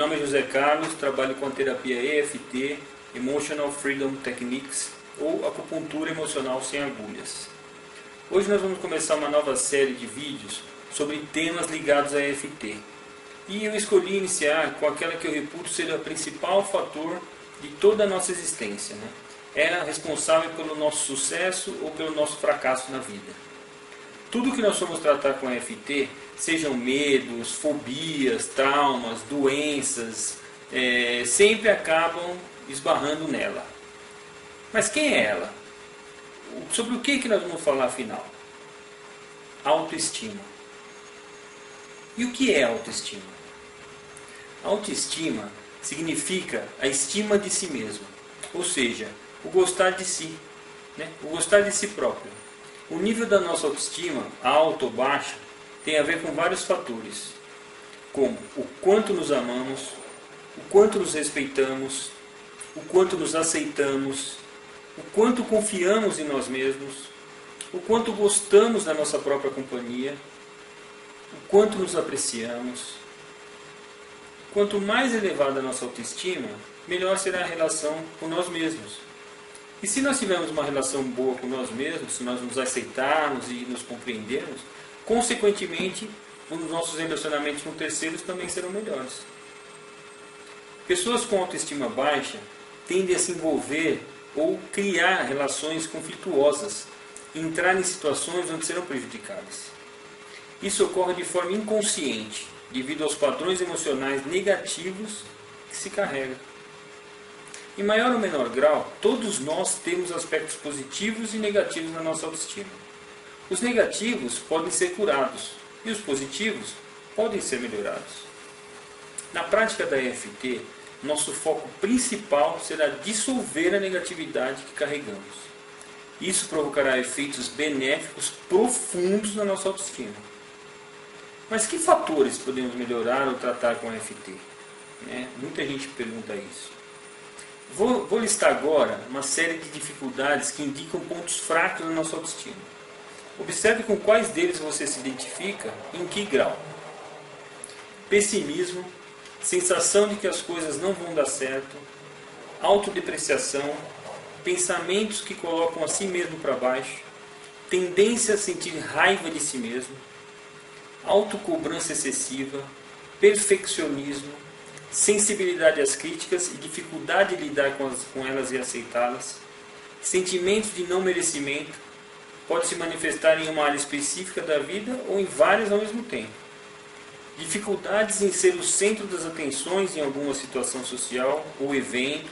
nome é José Carlos, trabalho com a terapia EFT, Emotional Freedom Techniques, ou acupuntura emocional sem agulhas. Hoje nós vamos começar uma nova série de vídeos sobre temas ligados a EFT. E eu escolhi iniciar com aquela que eu reputo ser o principal fator de toda a nossa existência, né? É a responsável pelo nosso sucesso ou pelo nosso fracasso na vida. Tudo que nós formos tratar com EFT, sejam medos, fobias, traumas, doenças, sempre acabam esbarrando nela. Mas quem é ela? Sobre o que nós vamos falar afinal? Autoestima. E o que é autoestima? Autoestima significa a estima de si mesmo, ou seja, o gostar de si, né? O gostar de si próprio. O nível da nossa autoestima, alta ou baixa, tem a ver com vários fatores, como o quanto nos amamos, o quanto nos respeitamos, o quanto nos aceitamos, o quanto confiamos em nós mesmos, o quanto gostamos da nossa própria companhia, o quanto nos apreciamos. Quanto mais elevada a nossa autoestima, melhor será a relação com nós mesmos. E se nós tivermos uma relação boa com nós mesmos, se nós nos aceitarmos e nos compreendermos, consequentemente, os nossos relacionamentos com terceiros também serão melhores. Pessoas com autoestima baixa tendem a se envolver ou criar relações conflituosas e entrar em situações onde serão prejudicadas. Isso ocorre de forma inconsciente, devido aos padrões emocionais negativos que se carregam. Em maior ou menor grau, todos nós temos aspectos positivos e negativos na nossa autoestima. Os negativos podem ser curados e os positivos podem ser melhorados. Na prática da EFT, nosso foco principal será dissolver a negatividade que carregamos. Isso provocará efeitos benéficos profundos na nossa autoestima. Mas que fatores podemos melhorar ou tratar com EFT? Muita gente pergunta isso. Vou listar agora uma série de dificuldades que indicam pontos fracos na nossa autoestima. Observe com quais deles você se identifica e em que grau. Pessimismo, sensação de que as coisas não vão dar certo, autodepreciação, pensamentos que colocam a si mesmo para baixo, tendência a sentir raiva de si mesmo, autocobrança excessiva, perfeccionismo, sensibilidade às críticas e dificuldade de lidar com elas e aceitá-las, sentimentos de não merecimento, pode se manifestar em uma área específica da vida ou em várias ao mesmo tempo. Dificuldades em ser o centro das atenções em alguma situação social ou evento,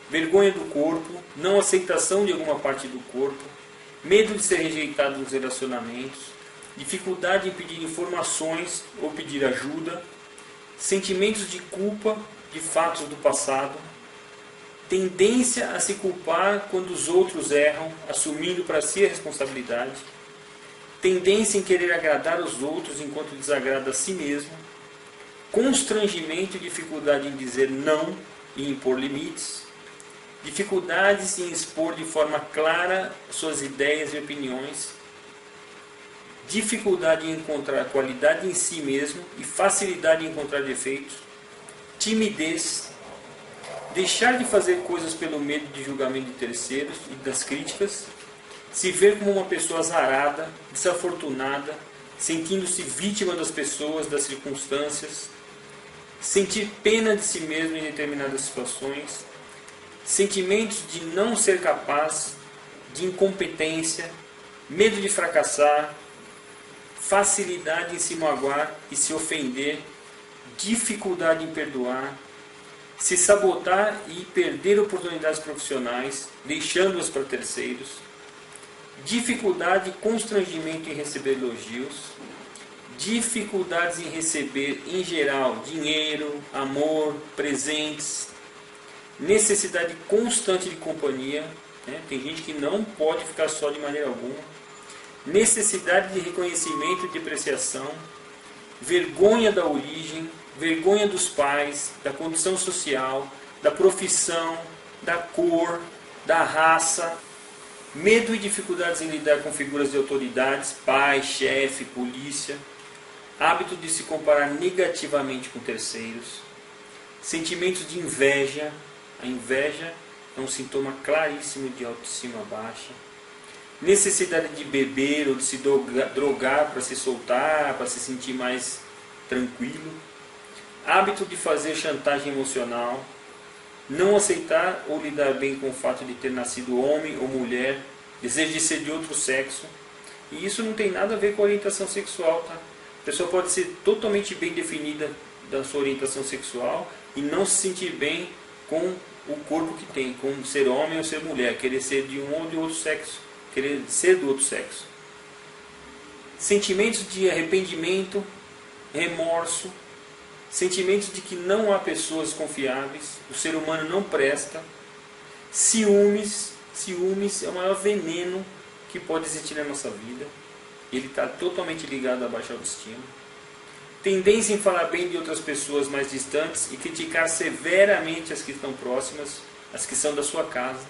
vergonha do corpo, não aceitação de alguma parte do corpo, medo de ser rejeitado nos relacionamentos, dificuldade em pedir informações ou pedir ajuda, sentimentos de culpa de fatos do passado, tendência a se culpar quando os outros erram, assumindo para si a responsabilidade, tendência em querer agradar os outros enquanto desagrada a si mesmo, constrangimento e dificuldade em dizer não e impor limites, dificuldades em expor de forma clara suas ideias e opiniões, dificuldade em encontrar qualidade em si mesmo e facilidade em encontrar defeitos, timidez, deixar de fazer coisas pelo medo de julgamento de terceiros e das críticas, se ver como uma pessoa azarada, desafortunada, sentindo-se vítima das pessoas, das circunstâncias, sentir pena de si mesmo em determinadas situações, sentimentos de não ser capaz, de incompetência, medo de fracassar, facilidade em se magoar e se ofender, dificuldade em perdoar, se sabotar e perder oportunidades profissionais, deixando-as para terceiros, dificuldade e constrangimento em receber elogios, dificuldades em receber, em geral, dinheiro, amor, presentes, necessidade constante de companhia, tem gente que não pode ficar só de maneira alguma, necessidade de reconhecimento e de apreciação, vergonha da origem, vergonha dos pais, da condição social, da profissão, da cor, da raça, medo e dificuldades em lidar com figuras de autoridades, pai, chefe, polícia, hábito de se comparar negativamente com terceiros, Sentimentos de inveja. A inveja é um sintoma claríssimo de autoestima baixa. Necessidade de beber ou de se drogar para se soltar, para se sentir mais tranquilo. Hábito de fazer chantagem emocional. Não aceitar ou lidar bem com o fato de ter nascido homem ou mulher. Desejo de ser de outro sexo. E isso não tem nada a ver com orientação sexual, tá? A pessoa pode ser totalmente bem definida da sua orientação sexual e não se sentir bem com o corpo que tem, com ser homem ou ser mulher, querer ser de um ou de outro sexo, querer ser do outro sexo. Sentimentos de arrependimento, remorso, sentimentos de que não há pessoas confiáveis, o ser humano não presta, ciúmes é o maior veneno que pode existir na nossa vida. Ele está totalmente ligado à baixa autoestima. Tendência em falar bem de outras pessoas mais distantes e criticar severamente as que estão próximas, as que são da sua casa.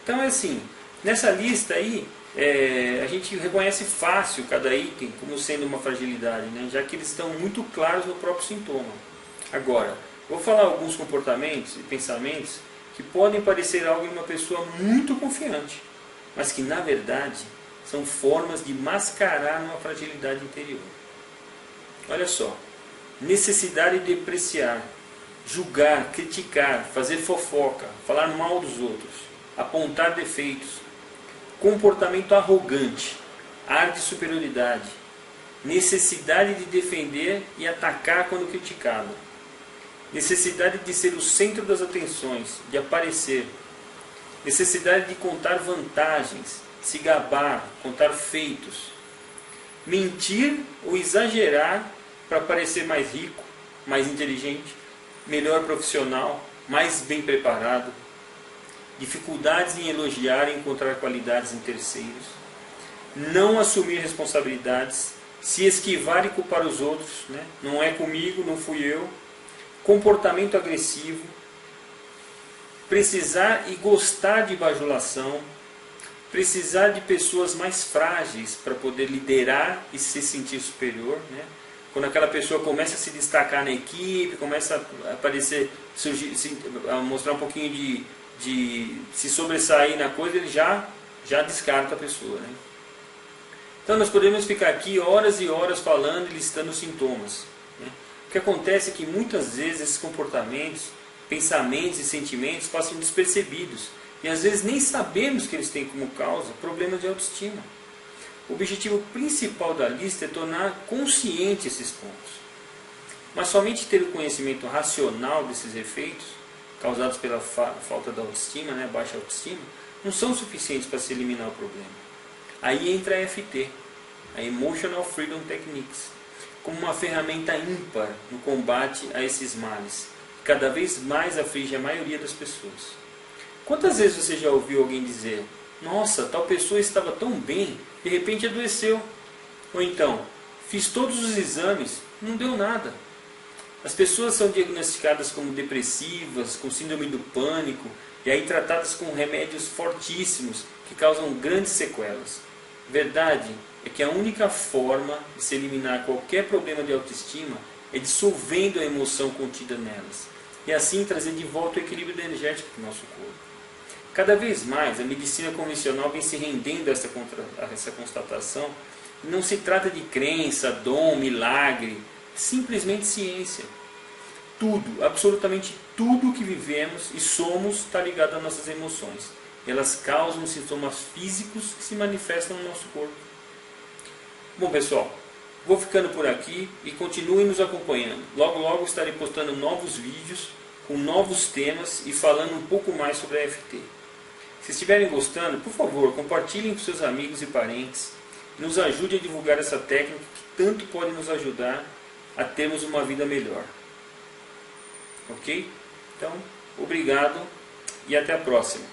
Então é assim, nessa lista aí, a gente reconhece fácil cada item como sendo uma fragilidade, né? Já que eles estão muito claros no próprio sintoma. Agora, vou falar alguns comportamentos e pensamentos que podem parecer algo em uma pessoa muito confiante, mas que na verdade são formas de mascarar uma fragilidade interior. Olha só, necessidade de depreciar, julgar, criticar, fazer fofoca, falar mal dos outros, apontar defeitos, comportamento arrogante, ar de superioridade, necessidade de defender e atacar quando criticado, necessidade de ser o centro das atenções, de aparecer, necessidade de contar vantagens, se gabar, contar feitos, mentir ou exagerar para parecer mais rico, mais inteligente, melhor profissional, mais bem preparado, dificuldades em elogiar e encontrar qualidades em terceiros, não assumir responsabilidades, se esquivar e culpar os outros, né? Não é comigo, não fui eu, comportamento agressivo, precisar e gostar de bajulação, precisar de pessoas mais frágeis para poder liderar e se sentir superior, né? Quando aquela pessoa começa a se destacar na equipe, começa a aparecer, a mostrar um pouquinho de se sobressair na coisa, ele já descarta a pessoa, né? Então nós podemos ficar aqui horas e horas falando e listando sintomas, né? O que acontece é que muitas vezes esses comportamentos, pensamentos e sentimentos passam despercebidos. E às vezes nem sabemos que eles têm como causa problemas de autoestima. O objetivo principal da lista é tornar consciente esses pontos. Mas somente ter o conhecimento racional desses efeitos, causados pela falta da autoestima, né, baixa autoestima, não são suficientes para se eliminar o problema. Aí entra a EFT, a Emotional Freedom Techniques, como uma ferramenta ímpar no combate a esses males, que cada vez mais aflige a maioria das pessoas. Quantas vezes você já ouviu alguém dizer: nossa, tal pessoa estava tão bem, de repente adoeceu? Ou então, fiz todos os exames, não deu nada. As pessoas são diagnosticadas como depressivas, com síndrome do pânico, e aí tratadas com remédios fortíssimos que causam grandes sequelas. Verdade é que a única forma de se eliminar qualquer problema de autoestima é dissolvendo a emoção contida nelas, e assim trazer de volta o equilíbrio energético do nosso corpo. Cada vez mais a medicina convencional vem se rendendo a essa constatação. Não se trata de crença, dom, milagre, simplesmente ciência. Tudo, absolutamente tudo que vivemos e somos está ligado às nossas emoções. Elas causam sintomas físicos que se manifestam no nosso corpo. Bom pessoal, vou ficando por aqui e continuem nos acompanhando. Logo logo estarei postando novos vídeos com novos temas e falando um pouco mais sobre a EFT. Se estiverem gostando, por favor, compartilhem com seus amigos e parentes. Nos ajude a divulgar essa técnica que tanto pode nos ajudar a termos uma vida melhor. Ok? Então, obrigado e até a próxima.